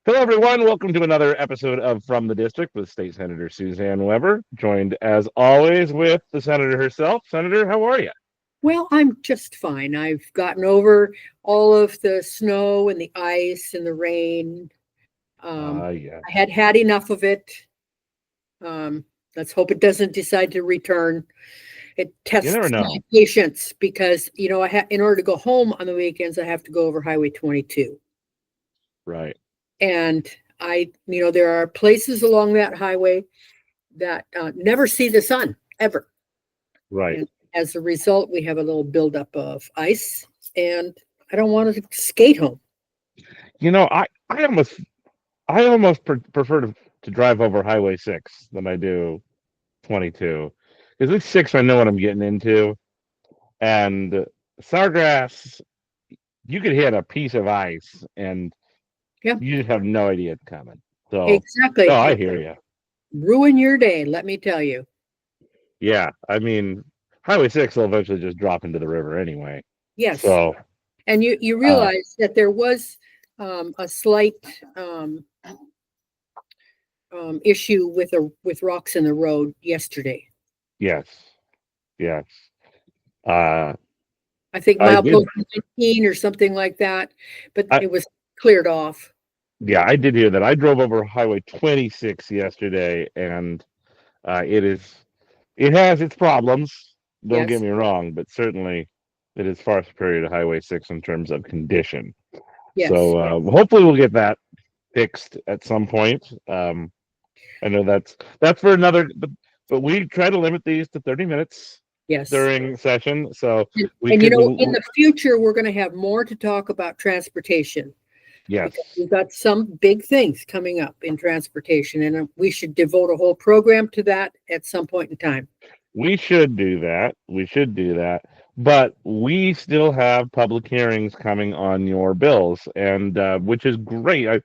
Hello, everyone. Welcome to another episode of From the District with State Senator Suzanne Weber, joined as always with the Senator herself. Senator, how are you? Well, I'm just fine. I've gotten over all of the snow and the ice and the rain. Yes. I had had enough of it. Um, let's hope it doesn't decide to return. It You never tests my know. patience because in order to go home on the weekends, I have to go over Highway 22, Right, and there are places along that highway that never see the sun ever, right. and as a result, we have a little buildup of ice, and I don't want to skate home. You know, I almost prefer to drive over Highway 6 than I do 22. Because with 6, I know what I'm getting into. And Sawgrass, you could hit a piece of ice and Yeah, you just have no idea it's coming. So, no, exactly. I It hear you. ruin your day, let me tell you. Yeah, I mean, Highway 6 will eventually just drop into the river anyway. Yes. So, And you uh, realize that there was a slight issue with rocks in the road yesterday. yes, yes. Uh, I think I did. milepost 19 or something like that, but I it was cleared off. Yeah, I did hear that. I drove over Highway 26 yesterday, and it has its problems. Don't get Yes. me wrong, but certainly it is far superior to Highway 6 in terms of condition. Yes. So hopefully we'll get that fixed at some point. I know that's for another, but we try to limit these to 30 minutes Yes. during session, so we And could. in the future, we're going to have more to talk about transportation, because Yes, we've got some big things coming up in transportation, and we should devote a whole program to that at some point in time. we should do that. We should do that. But we still have public hearings coming on your bills, and which is great.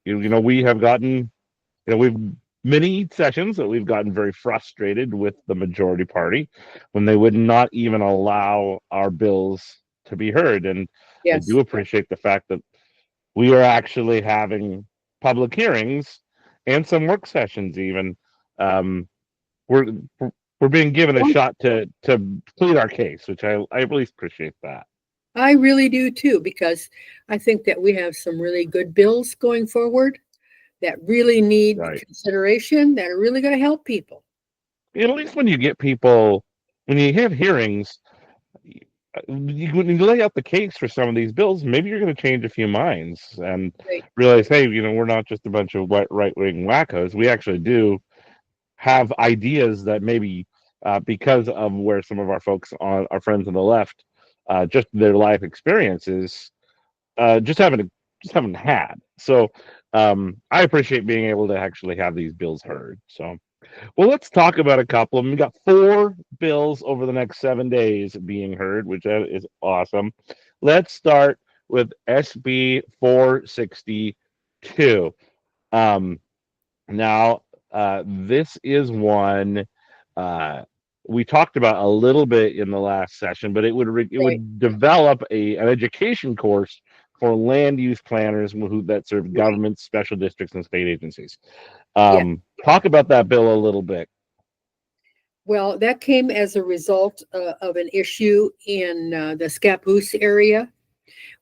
We have gotten, we've many sessions that we've gotten very frustrated with the majority party when they would not even allow our bills to be heard. And I Yes. do appreciate the fact that we are actually having public hearings and some work sessions even. Um, we're we're being given a Well, shot to plead our case, which I really appreciate that. I really do too, because I think that we have some really good bills going forward that really need Right. consideration, that are really going to help people. At least when you get people, when you have hearings, when you lay out the case for some of these bills, maybe you're going to change a few minds and Right. realize, hey, we're not just a bunch of right wing wackos. We actually do have ideas that maybe because of where some of our folks on our friends on the left, just their life experiences, just haven't had. So I appreciate being able to actually have these bills heard. So well, let's talk about a couple of them. We got 4 bills over the next 7 days being heard, which is awesome. Let's start with SB 462. Um, now, this is one uh, we talked about a little bit in the last session, but it Right. would develop an education course for land use planners that serve Right. governments, special districts, and state agencies. Yeah. Talk about that bill a little bit. Well, that came as a result of an issue in the Scappoose area,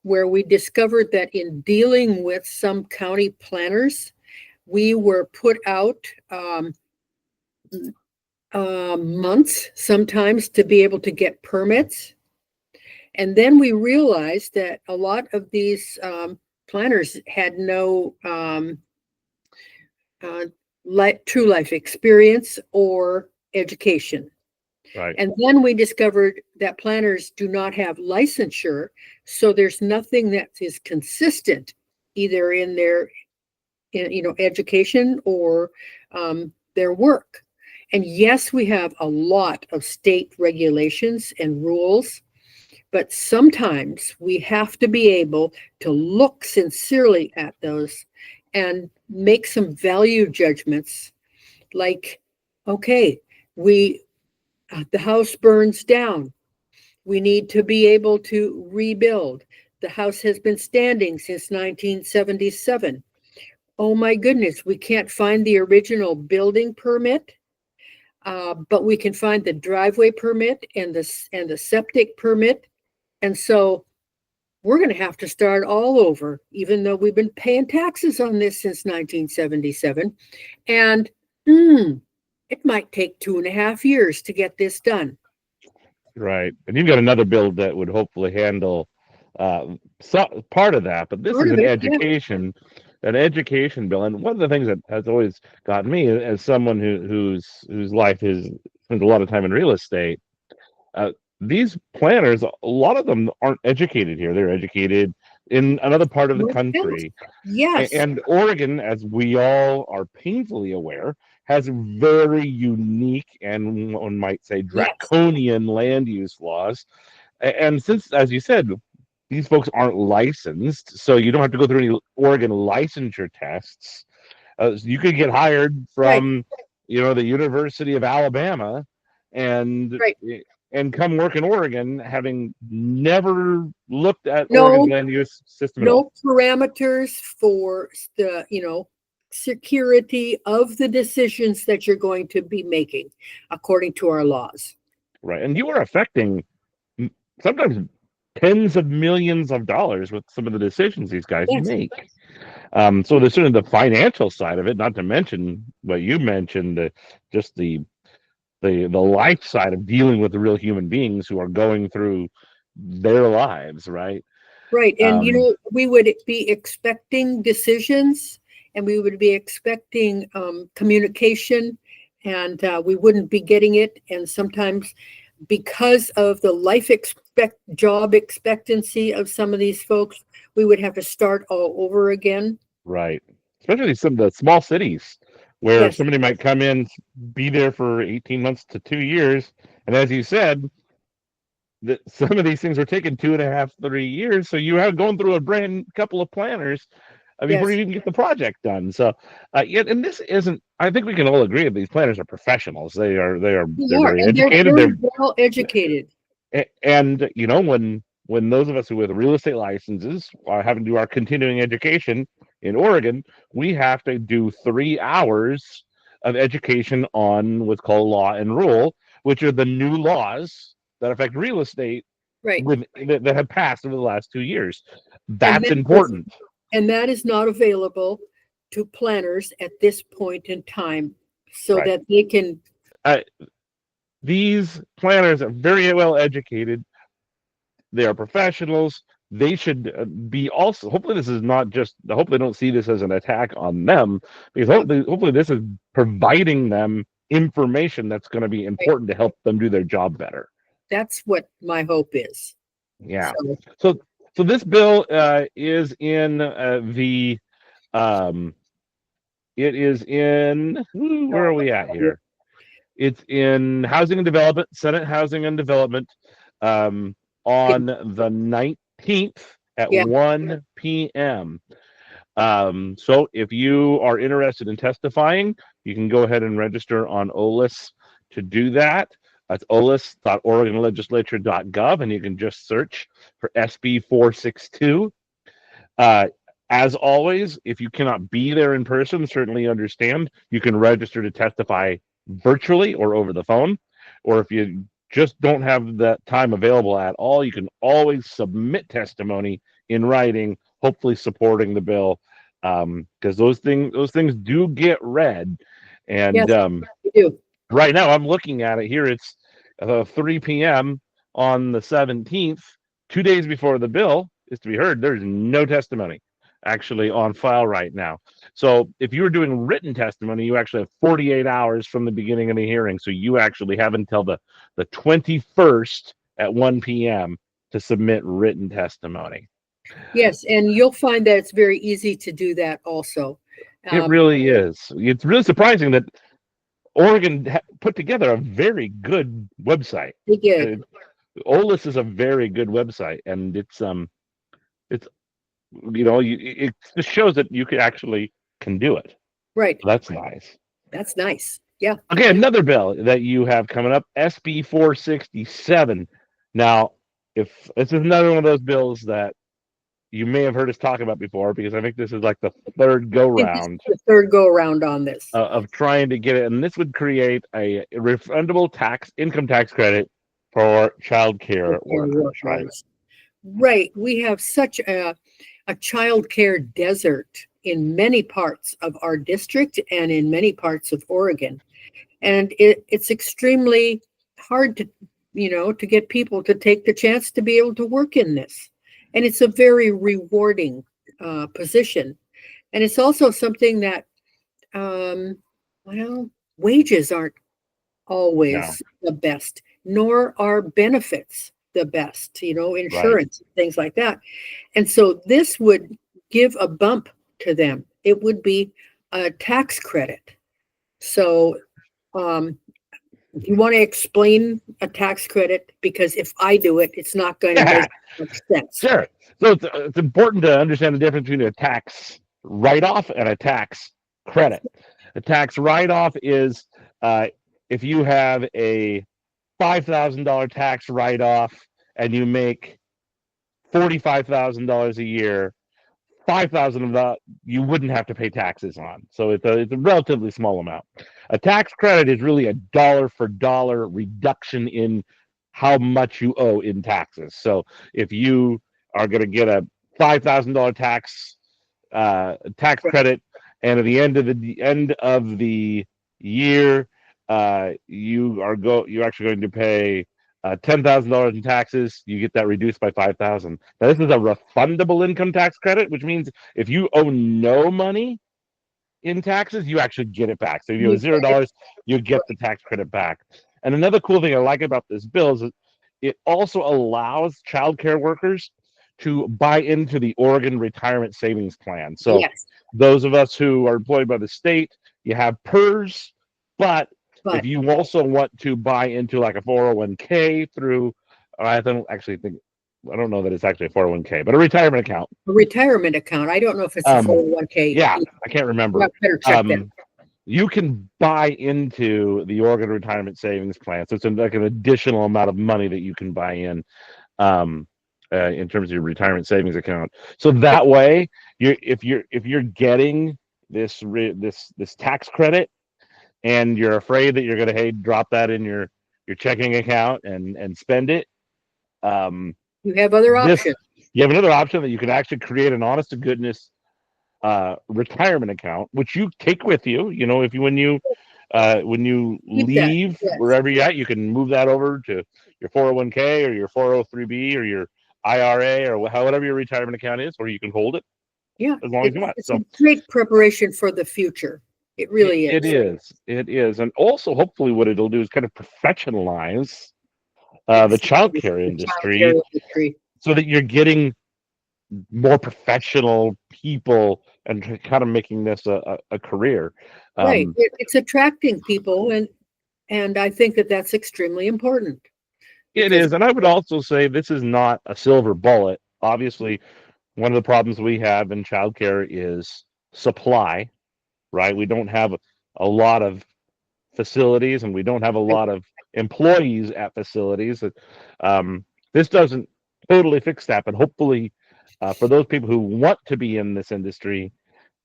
where we discovered that in dealing with some county planners, we were put out months sometimes to be able to get permits. And then we realized that a lot of these planners had no uh, true life experience or education. Right. And then we discovered that planners do not have licensure. So there's nothing that is consistent either in their education or their work. And yes, we have a lot of state regulations and rules, but sometimes we have to be able to look sincerely at those and make some value judgments, like, okay, we the house burns down. We need to be able to rebuild. The house has been standing since 1977. Oh my goodness, we can't find the original building permit, but we can find the driveway permit and the septic permit. And so we're going to have to start all over, even though we've been paying taxes on this since 1977. And it might take 2.5 years to get this done. Right. And you've got another bill that would hopefully handle part of that, but this Part is of an it, yeah. an education bill. And one of the things that has always gotten me as someone whose life is spends a lot of time in real estate, these planners, a lot of them aren't educated here. They're educated in another part of the country. Yes. And Oregon, as we all are painfully aware, has very unique and one might say draconian land use laws. And since, as you said, these folks aren't licensed, so you don't have to go through any Oregon licensure tests. You could get hired from, the University of Alabama, and come work in Oregon, having never looked at Oregon's land use system at all. No parameters for the, security of the decisions that you're going to be making according to our laws. Right. And you are affecting sometimes tens of millions of dollars with some of the decisions these guys make. So there's certainly the financial side of it, not to mention what you mentioned, just the life side of dealing with the real human beings who are going through their lives, right? Right. And, we would be expecting decisions, and we would be expecting communication, and we wouldn't be getting it. And sometimes because of the job expectancy of some of these folks, we would have to start all over again. Right. Especially some of the small cities where somebody might come in, be there for 18 months to 2 years. And as you said, that some of these things are taking 2.5, 3 years. So you have going through a brand couple of planners before you even get the project done. So, and this isn't, I think we can all agree that these planners are professionals. They're very educated. They're well educated. And, when those of us who with real estate licenses are having to do our continuing education in Oregon, we have to do 3 hours of education on what's called law and rule, which are the new laws that affect real estate that have passed over the last 2 years. That's important. And that is not available to planners at this point in time, so that they can. These planners are very well educated. They are professionals. They should be also, hopefully this is not just, I hope they don't see this as an attack on them, because hopefully this is providing them information that's going to be important to help them do their job better. That's what my hope is. Yeah. So this bill is in it is in, where are we at here? It's in Housing and Development, Senate Housing and Development, on the 19th at 1 p.m. So if you are interested in testifying, you can go ahead and register on OLIS to do that. That's olis.oregonlegislature.gov, and you can just search for SB 462. As always, if you cannot be there in person, certainly understand. You can register to testify virtually or over the phone, or if you just don't have that time available at all, you can always submit testimony in writing, hopefully supporting the bill, because those things do get read. And they do. Right now, I'm looking at it here. It's 3 p.m. on the 17th, 2 days before the bill is to be heard. There's no testimony actually on file right now. So if you were doing written testimony, you actually have 48 hours from the beginning of the hearing. So you actually have until the 21st at 1 p.m. to submit written testimony. Yes, and you'll find that it's very easy to do that also. It really is. It's really surprising that Oregon put together a very good website. They did. OLIS is a very good website, and it just shows that you can do it. Right. So that's nice. That's nice. Yeah. Okay, another bill that you have coming up, SB 467. Now, if this is another one of those bills that you may have heard us talk about before, because I think this is like the third go I think this is round the third go around on this. of trying to get it, and this would create a refundable income tax credit for child care workers, right? Right. We have such a child care desert in many parts of our district and in many parts of Oregon. And it's extremely hard to, to get people to take the chance to be able to work in this. And it's a very rewarding position. And it's also something that, wages aren't No, always the best, nor are benefits the best, right. insurance, things like that. And so this would give a bump to them. It would be a tax credit. So, you want to explain a tax credit? Because if I do it, it's not going to make much sense. Sure. So it's important to understand the difference between a tax write-off and a tax credit. A tax write-off is if you have a $5,000 tax write-off and you make $45,000 a year, 5,000 of that you wouldn't have to pay taxes on. So it's a relatively small amount. A tax credit is really a dollar for dollar reduction in how much you owe in taxes. So if you are going to get a $5,000 tax credit, and at the end of the year, you're actually going to pay $10,000 in taxes, you get that reduced by $5,000. Now, this is a refundable income tax credit, which means if you owe no money in taxes, you actually get it back. So if you owe $0, you get the tax credit back. And another cool thing I like about this bill is it also allows child care workers to buy into the Oregon Retirement Savings Plan. So those of us who are employed by the state, you have PERS, but if you also want to buy into like a 401k through, I don't know that it's actually a 401k, but a retirement account. A retirement account. I don't know if it's a 401k. Yeah, I can't remember. Better check that. You can buy into the Oregon Retirement Savings Plan. So it's like an additional amount of money that you can buy in terms of your retirement savings account. So that way, if you're getting this tax credit, and you're afraid that you're going to drop that in your checking account and spend it, you have other options. You have another option that you can actually create an honest to goodness retirement account, which you take with you. When you leave wherever you're at, you can move that over to your 401k or your 403b or your IRA or whatever your retirement account is, or you can hold it. Yeah, as long as you want. It's a great preparation for the future. It really is. It is. And also, hopefully, what it'll do is kind of professionalize the childcare industry so that you're getting more professional people and kind of making this a career. Right. It's attracting people, and I think that that's extremely important. It is. And I would also say this is not a silver bullet. Obviously, one of the problems we have in childcare is supply. Right, we don't have a lot of facilities, and we don't have a lot of employees at facilities. This doesn't totally fix that, but hopefully, for those people who want to be in this industry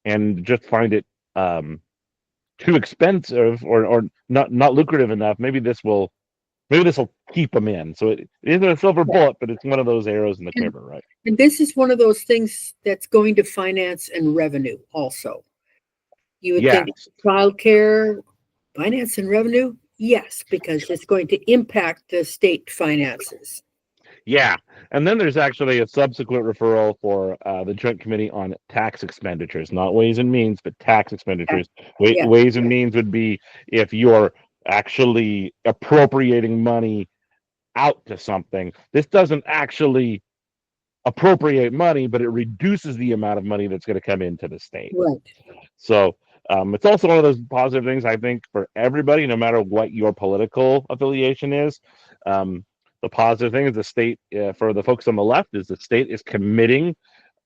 and just find it too expensive or not lucrative enough, maybe this will keep them in. So it isn't a silver bullet, but it's one of those arrows in the quiver, right? And this is one of those things that's going to finance and revenue also. You would think childcare, finance and revenue? Yes, because it's going to impact the state finances. Yeah. And then there's actually a subsequent referral for the Joint Committee on Tax Expenditures, not Ways and Means, but tax expenditures. Ways and Means would be if you're actually appropriating money out to something. This doesn't actually appropriate money, but it reduces the amount of money that's going to come into the state. Right. So it's also one of those positive things, I think, for everybody, no matter what your political affiliation is. The positive thing is the state, for the folks on the left, is the state is committing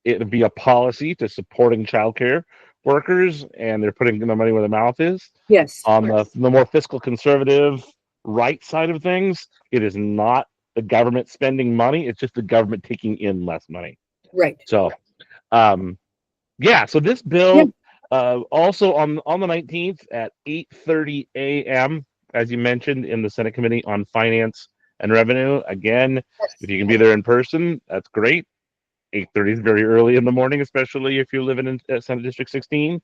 it via policy to supporting childcare workers, and they're putting the money where the mouth is. Yes. On the more fiscal conservative right side of things, it is not the government spending money, it's just the government taking in less money. Right. So, yeah. So this bill, also on the 19th at 8:30 a.m. as you mentioned in the Senate Committee on Finance and Revenue. Again, if you can be there in person, that's great. 8:30 is very early in the morning, especially if you live in Senate District 16.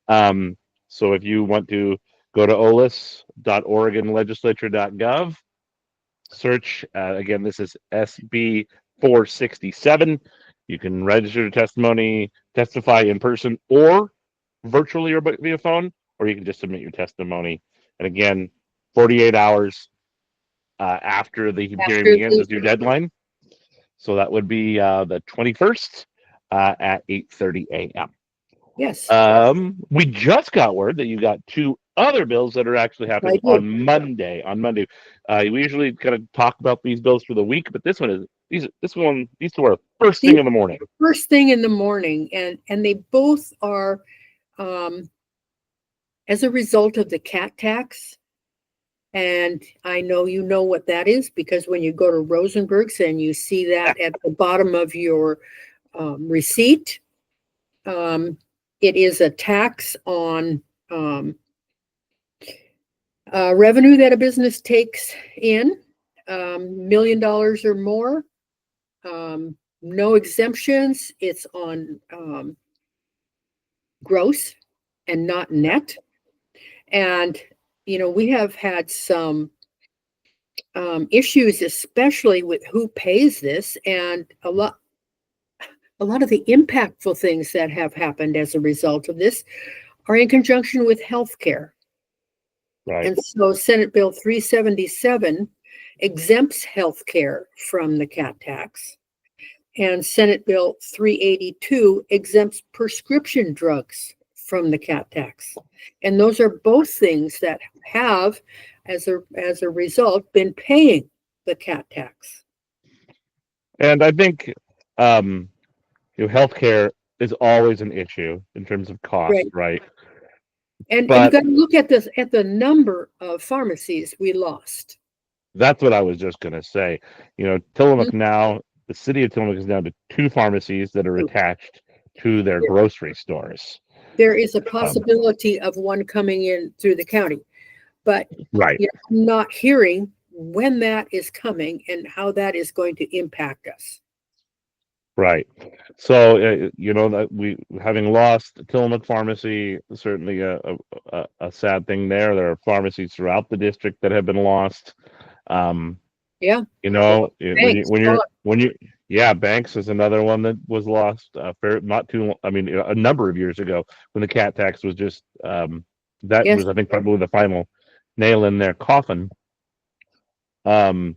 So if you want to go to olis.oregonlegislature.gov, search, again, this is SB 467. You can register testimony, testify in person or virtually or via phone, or you can just submit your testimony. And again, 48 hours after the hearing begins is your deadline. So that would be the 21st at 8:30 a.m. Yes. We just got word that you got two other bills that are actually happening on Monday. We usually kind of talk about these bills for the week, but this one is these two are first thing in the morning. First thing in the morning, and they both are as a result of the cat tax. And I know you know what that is, because when you go to Rosenberg's and you see that at the bottom of your receipt, it is a tax on revenue that a business takes in, $1 million or more. No exemptions. It's on gross and not net. And we have had some issues, especially with who pays this, and a lot of the impactful things that have happened as a result of this are in conjunction with healthcare. Right. And so Senate Bill 377 exempts healthcare from the cat tax, and Senate Bill 382 exempts prescription drugs from the cat tax. And those are both things that have, as a result, been paying the cat tax. And I think healthcare is always an issue in terms of cost, right? And you got to look at this, at the number of pharmacies we lost. That's what I was just going to say. Tillamook now, the city of Tillamook is down to 2 pharmacies that are attached to their grocery stores. There is a possibility of one coming in through the county, but I'm not hearing when that is coming and how that is going to impact us. Right. So, that we, having lost Tillamook Pharmacy, certainly a sad thing there. There are pharmacies throughout the district that have been lost. Banks Banks is another one that was lost a number of years ago when the cat tax was just was, I think, probably the final nail in their coffin. When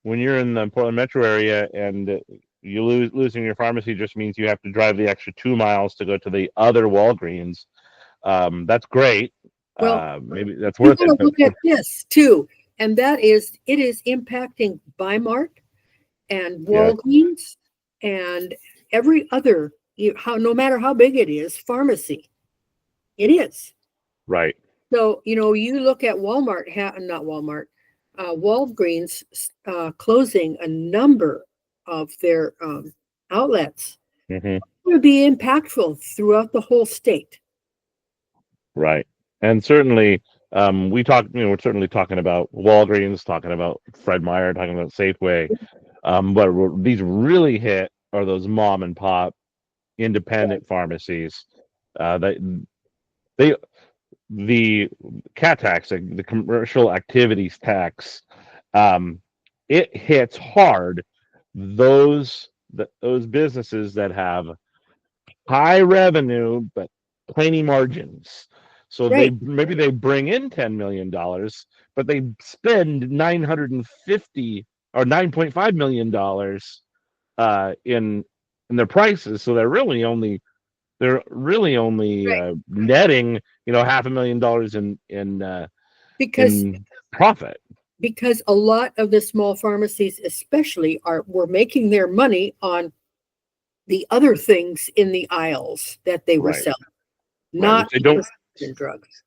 you're in the Portland metro area and you losing your pharmacy just means you have to drive the extra 2 miles to go to the other Walgreens. That's great. Well, maybe that's worth it. Look at this too, and that is, it is impacting Bi-Mart and Walgreens and every other, no matter how big it is, pharmacy. It is. Right. So, you look at Walgreens closing a number of their outlets. Mm-hmm. It's going to be impactful throughout the whole state. Right. And certainly, we're certainly talking about Walgreens, talking about Fred Meyer, talking about Safeway. But these really hit are those mom and pop independent pharmacies. The cat tax, the commercial activities tax, it hits hard those businesses that have high revenue but tiny margins. So they bring in $10 million, but they spend $950 or $9.5 million in their prices. So they're really only netting $500,000 in profit. Because a lot of the small pharmacies, especially, were making their money on the other things in the aisles that they were selling, not prescription drugs.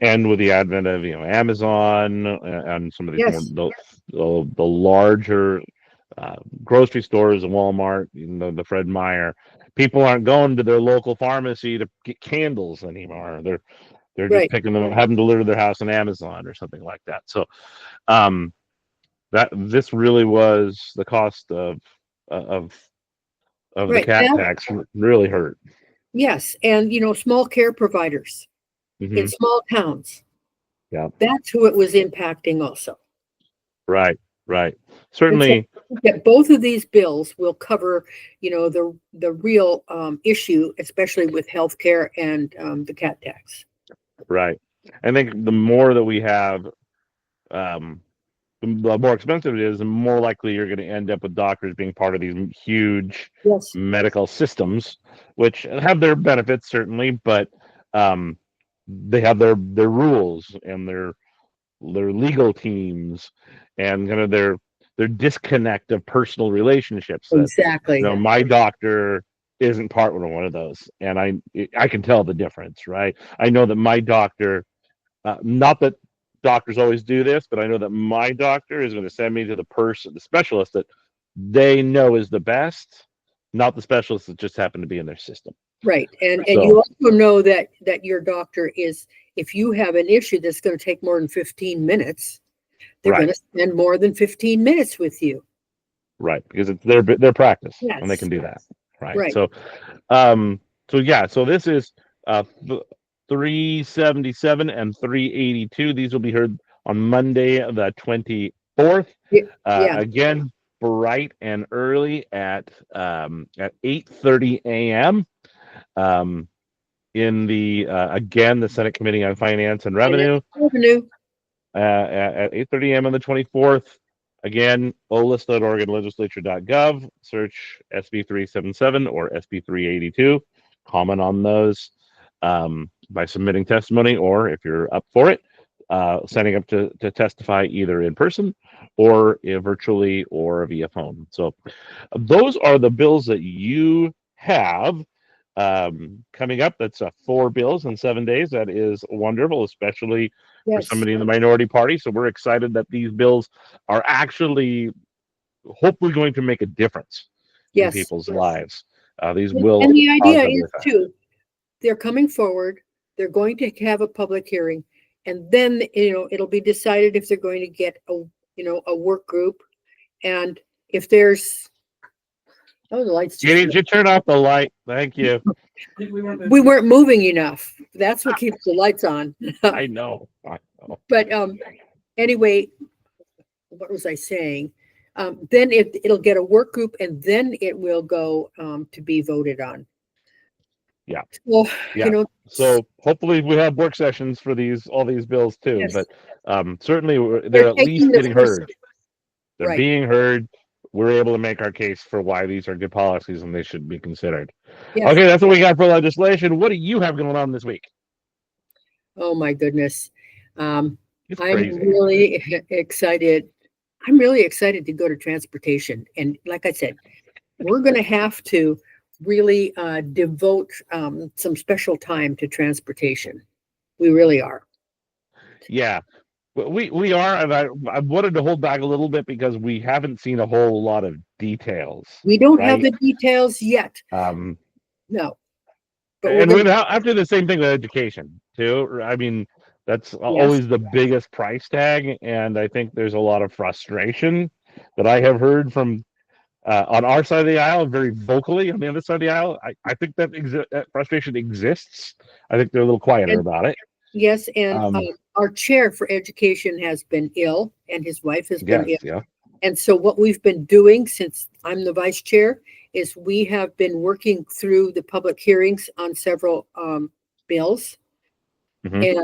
And with the advent of Amazon and some of these the larger grocery stores and Walmart, the Fred Meyer. People aren't going to their local pharmacy to get candles anymore. They're just Right. picking them up, having delivered to their house on Amazon or something like that. So um, that this really was the cost of the Right. cat tax really hurt. Yes. And, small care providers in Hmm. small towns, Yeah. that's who it was impacting also. Right. Right. And so Certainly. that both of these bills will cover, the real issue, especially with healthcare and the cat tax. Right. I think the more that we have, um, the more expensive it is, the more likely you're going to end up with doctors being part of these huge Yes. medical systems, which have their benefits certainly, but um, they have their rules and their legal teams and kind of their disconnect of personal relationships. That Exactly. my doctor isn't part of one of those, and I can tell the difference, right? I know that my doctor, not that doctors always do this, but I know that my doctor is going to send me to the specialist that they know is the best, not the specialist that just happened to be in their system. Right. And So you also know that your doctor is, if you have an issue that's going to take more than 15 minutes, they're going right, to spend more than 15 minutes with you. right, because it's their practice and they Yes. can do that, right? Right. So yeah, so this is 377 and 382. These will be heard on Monday the 24th. Yeah. Again, bright and early at 8:30 a.m. Um, in the again the Senate Committee on Finance and Revenue Revenue. at 8:30 a.m. on the 24th. Again, olis.org and legislature.gov. Search SB 377 or SB 382. Comment on those by submitting testimony, or if you're up for it, signing up to testify either in person or virtually or via phone. So those are the bills that you have coming up. That's 4 bills in 7 days. That is wonderful, especially for Yes. somebody in the minority party. So we're excited that these bills are actually hopefully going to make a difference in Yes. people's lives. These And will the idea positively is affect. too, they're coming forward, they're going to have a public hearing, and then, it'll be decided if they're going to get a work group. And if there's, oh, the lights just, Did you turn off the light? Thank you. we weren't moving enough. That's what keeps the lights on. I know. But anyway, what was I saying? Then it'll get a work group, and then it will go to be voted on. Yeah. Well, Yeah. So hopefully we have work sessions for all these bills too. yes, But certainly they're they're at taking least the getting first, heard. They're right. being heard. We're able to make our case for why these are good policies and they should be considered. Yes. Okay, that's what we got for legislation. What do you have going on this week? Oh my goodness. I'm It's crazy. really excited. I'm really excited to go to transportation. And like I said, we're going to have to really devote some special time to transportation. We really are. Yeah, we are, and I wanted to hold back a little bit because we haven't seen a whole lot of details. We don't have right? the details yet. Um, No. But we're and going to, after the same thing with education too. I mean, that's yes, always the biggest price tag, and I think there's a lot of frustration that I have heard from on our side of the aisle, very vocally. On the other side of the aisle, I think that frustration exists. I think they're a little quieter and about it. yes, and Um, our chair for education has been ill, and his wife has been yes, ill. yeah, And so what we've been doing since I'm the vice chair is we have been working through the public hearings on several bills. And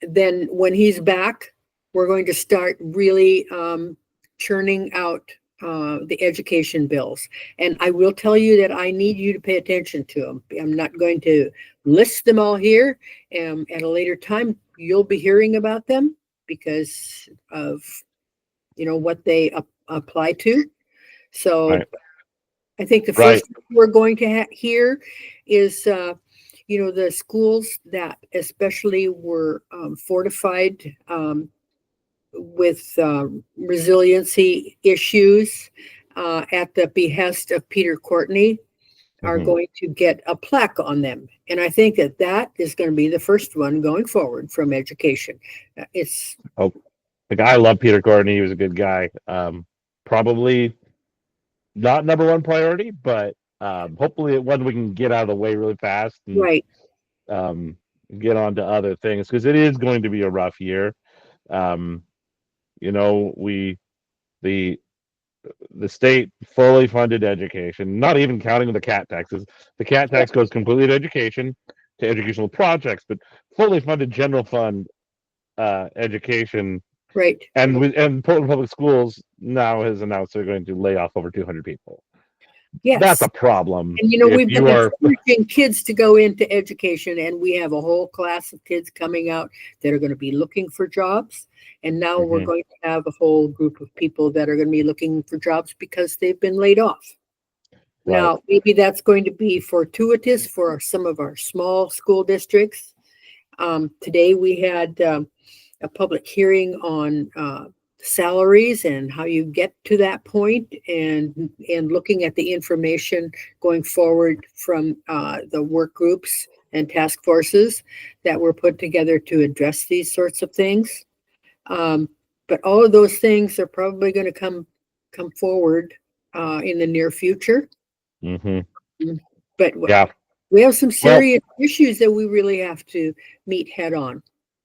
then when he's back, we're going to start really churning out the education bills. And I will tell you that I need you to pay attention to them. I'm not going to list them all here. At a later time, you'll be hearing about them because of what they apply to. So right. I think the Right. first thing we're going to hear is the schools that especially were fortified with resiliency issues at the behest of Peter Courtney are Mhm. going to get a plaque on them. And I think that that is going to be the first one going forward from education. It's Oh, like I love Peter Courtney. He was a good guy. Probably not number one priority, but hopefully one we can get out of the way really fast and right. um, get on to other things because it is going to be a rough year. Um, you know, the the state fully funded education, not even counting the cat taxes. The cat Yeah, tax goes completely to education, to educational projects, but fully funded general fund education. right. And Portland Public Schools now has announced they're going to lay off over 200 people. That's Yes. a problem. And If we've been you are, encouraging kids to go into education, and we have a whole class of kids coming out that are going to be looking for jobs. And now we're Mhm, going to have a whole group of people that are going to be looking for jobs because they've been laid off. right, Now, maybe that's going to be fortuitous for some of our small school districts. Today we had a public hearing on salaries and how you get to that point, and looking at the information going forward from the work groups and task forces that were put together to address these sorts of things. Um, but all of those things are probably going to come forward in the near future. hmm, But yeah. we have some Well, serious issues that we really have to meet head on.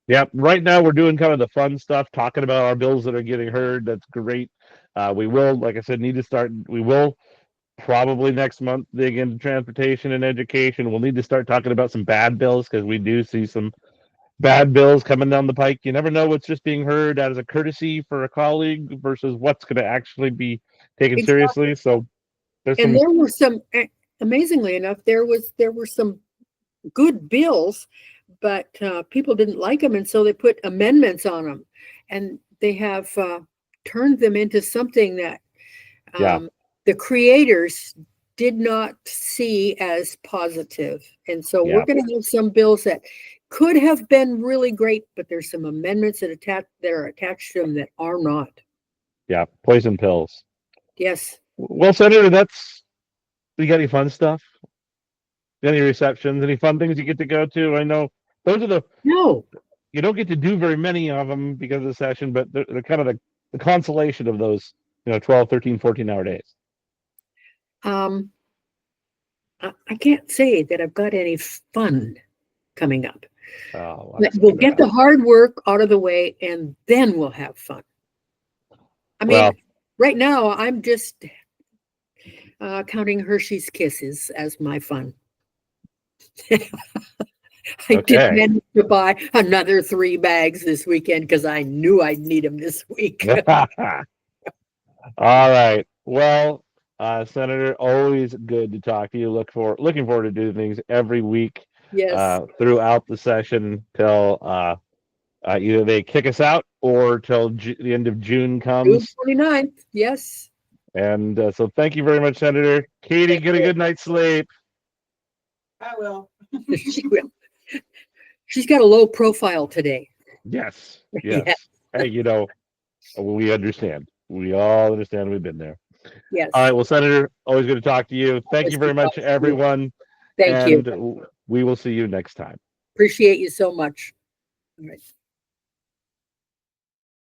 yeah. Right now, we're doing kind of the fun stuff, talking about our bills that are getting heard. That's great. We will, like I said, need to start. We will probably next month dig into transportation and education. We'll need to start talking about some bad bills because we do see some bad bills coming down the pike. You never know what's just being heard as a courtesy for a colleague versus what's going to actually be taken Exactly. seriously. So there's And some, there were some, amazingly enough, there were some good bills, but people didn't like them, and so they put amendments on them, and they have turned them into something that yeah, the creators did not see as positive. And so we're yeah, going to have some bills that could have been really great, but there's some amendments that are attached to them that are not. yeah, poison pills. Yes. Well, Senator, that's, you got any fun stuff? Any receptions? Any fun things you get to go to? I know those are the, No. you don't get to do very many of them because of the session, but they're kind of the consolation of those, 12, 13, 14-hour days. Um, I can't say that I've got any fun coming up. Oh, But that's we'll too get bad. the hard work out of the way, and then we'll have fun. I mean, Well, right now I'm just counting Hershey's Kisses as my fun. I did okay. manage to buy another 3 bags this weekend because I knew I'd need them this week. All right. Well, Senator, always good to talk to you. Looking forward to doing things every week Yes, throughout the session till either they kick us out or till the end of June June comes. 29th. Yes. And so thank you very much, Senator. Katie, Thank get a you. good night's sleep. I will. She will. She's got a low profile today. Yes. Yeah. Yes. Hey, we understand. We all understand. We've been there. Yes. All right. Well, Senator, always good to talk to you. Thank you very much, everyone. Thank you. And we will see you next time. Appreciate you so much. All right.